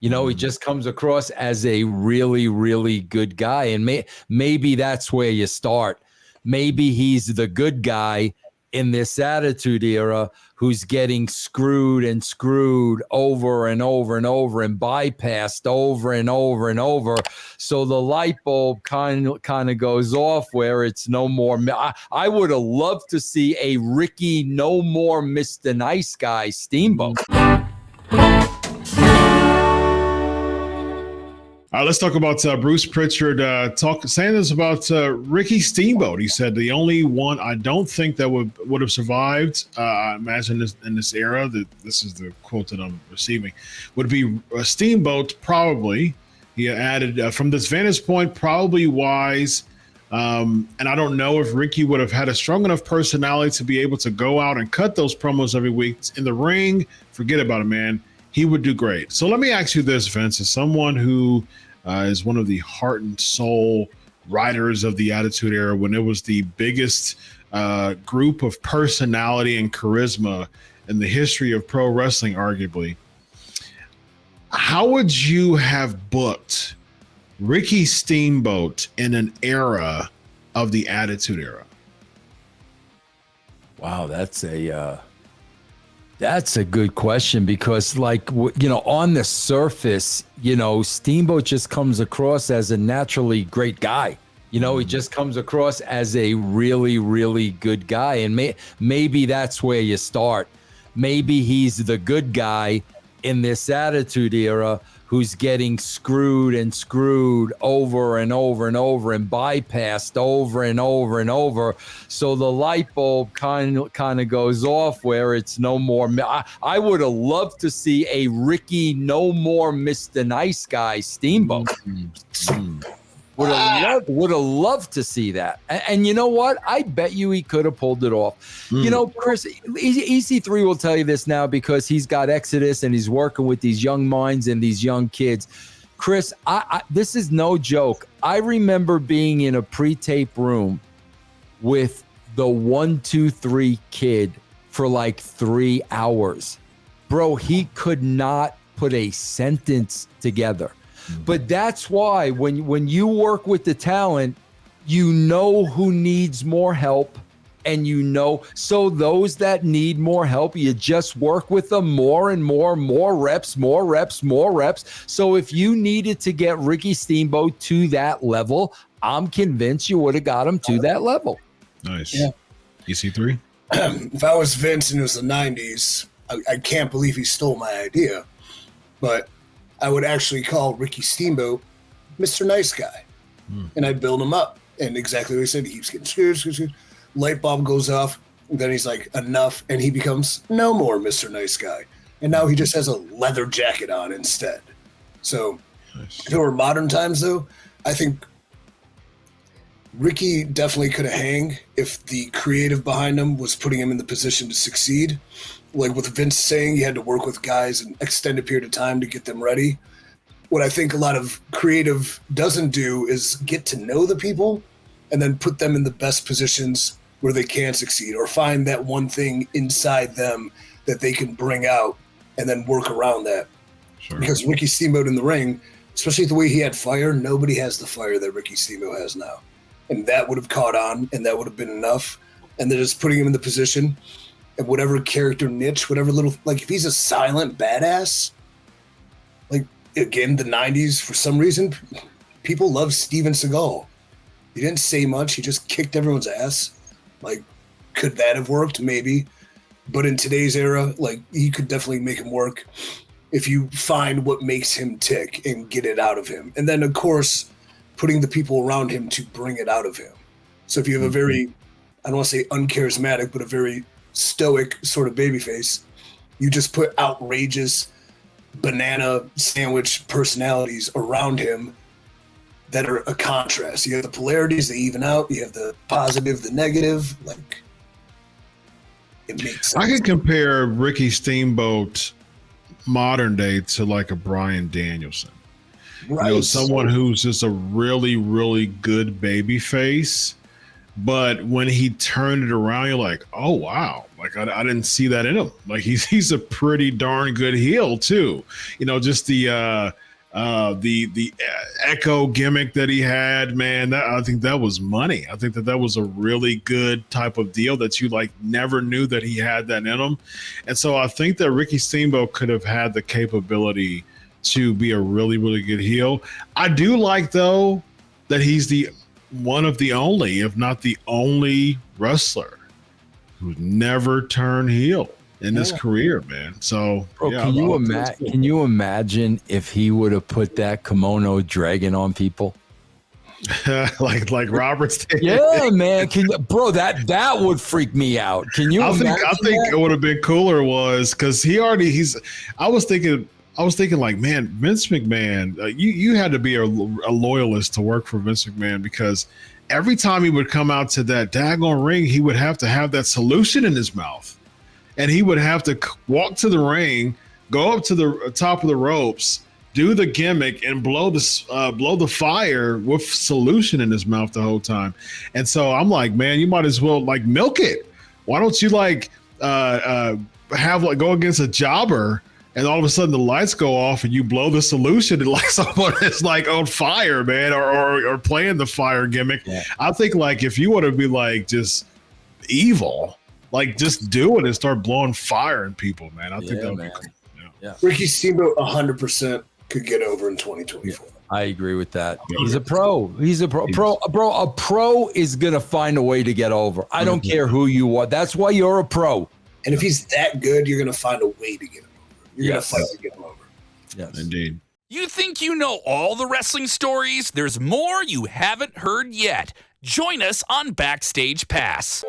You know, he just comes across as a really, really good guy. And maybe that's where you start. Maybe he's the good guy in this Attitude Era who's getting screwed over and over and over and bypassed over and over and over. So the light bulb kind of goes off where it's no more. I would have loved to see a Ricky No More Mr. Nice Guy Steamboat. All right, let's talk about Bruce Prichard saying this about Ricky Steamboat. He said the only one I don't think that would have survived, I imagine in this era, this is the quote that I'm receiving, would be Steamboat probably. He added, from this vantage point, probably wise. And I don't know if Ricky would have had a strong enough personality to be able to go out and cut those promos every week. In the ring, forget about it, man. He would do great. So let me ask you this, Vince, as someone who is one of the heart and soul writers of the Attitude Era, when it was the biggest group of personality and charisma in the history of pro wrestling, arguably, how would you have booked Ricky Steamboat in an era of the Attitude Era? Wow, that's a good question, because, like, you know, on the surface, you know, Steamboat just comes across as a naturally great guy. You know, he just comes across as a really, really good guy. And maybe that's where you start. Maybe he's the good guy in this Attitude Era who's getting screwed over and over and over and bypassed over and over and over. So the light bulb kind of goes off where it's no more. I would have loved to see a Ricky No More Mr. Nice Guy Steamboat. Would have loved to see that. And you know what? I bet you he could have pulled it off. You know, Chris, EC3 will tell you this now because he's got Exodus and he's working with these young minds and these young kids. Chris, this is no joke. I remember being in a pre-tape room with the 1-2-3 kid for like 3 hours. Bro, he could not put a sentence together. But that's why when you work with the talent, you know who needs more help, and you know, so those that need more help, you just work with them more and more reps. So if you needed to get Ricky Steamboat to that level, I'm convinced you would have got him to that level. Nice. Yeah. EC3? If I was Vince and it was the 90s, I can't believe he stole my idea, but I would actually call Ricky Steamboat Mr. Nice Guy. And I'd build him up. And exactly what he said, he keeps getting screwed. Light bulb goes off. And then he's like, enough. And he becomes no more Mr. Nice Guy. And now he just has a leather jacket on instead. So if it were modern times, though, I think Ricky definitely could have hung if the creative behind him was putting him in the position to succeed. Like with Vince saying, you had to work with guys an extended period of time to get them ready. What I think a lot of creative doesn't do is get to know the people and then put them in the best positions where they can succeed, or find that one thing inside them that they can bring out and then work around that. Sure. Because Ricky Steamboat in the ring, especially the way he had fire, nobody has the fire that Ricky Steamboat has now. And that would have caught on, and that would have been enough. And they're just putting him in the position. And whatever character niche, whatever little, like if he's a silent badass, like again, the 90s, for some reason, people love Steven Seagal. He didn't say much. He just kicked everyone's ass. Like, could that have worked? Maybe. But in today's era, like, you could definitely make him work if you find what makes him tick and get it out of him. And then, of course, putting the people around him to bring it out of him. So if you have a very, I don't want to say uncharismatic, but a very stoic sort of babyface, you just put outrageous banana sandwich personalities around him that are a contrast. You have the polarities, they even out. You have the positive, the negative. Like, it makes sense. I could compare Ricky Steamboat modern day to like a Bryan Danielson. Right. You know, someone who's just a really, really good baby face, But when he turned it around, you're like, oh wow, like I didn't see that in him. Like he's a pretty darn good heel too. You know, just the Echo gimmick that he had, man. I think that was money. I think that was a really good type of deal that you like never knew that he had that in him. And so I think that Ricky Steamboat could have had the capability to be a really, really good heel. I do like though that he's the one of the only, if not the only wrestler who never turned heel in his career, man. So, bro, can you imagine if he would have put that kimono dragon on people? like Roberts did? Yeah, man. Bro, that would freak me out. Can you? I think it would have been cooler was because I was thinking like, man, Vince McMahon, you had to be a loyalist to work for Vince McMahon, because every time he would come out to that daggone ring, he would have to have that solution in his mouth. And he would have to walk to the ring, go up to the top of the ropes, do the gimmick, and blow the fire with solution in his mouth the whole time. And so I'm like, man, you might as well like milk it. Why don't you like have like go against a jobber, and all of a sudden the lights go off and you blow the solution and like someone is like on fire, man, or playing the fire gimmick. Yeah. I think like if you want to be like just evil, like just do it and start blowing fire in people, man. I think that would be cool. Yeah. Ricky Steamboat 100% could get over in 2024. Yeah, I agree with that. He's a pro. He's a pro. A pro is gonna find a way to get over. I don't care who you are. That's why you're a pro. And if he's that good, you're gonna find a way to get him. You're going to fight to get him over. Yes, indeed. You think you know all the wrestling stories? There's more you haven't heard yet. Join us on Backstage Pass.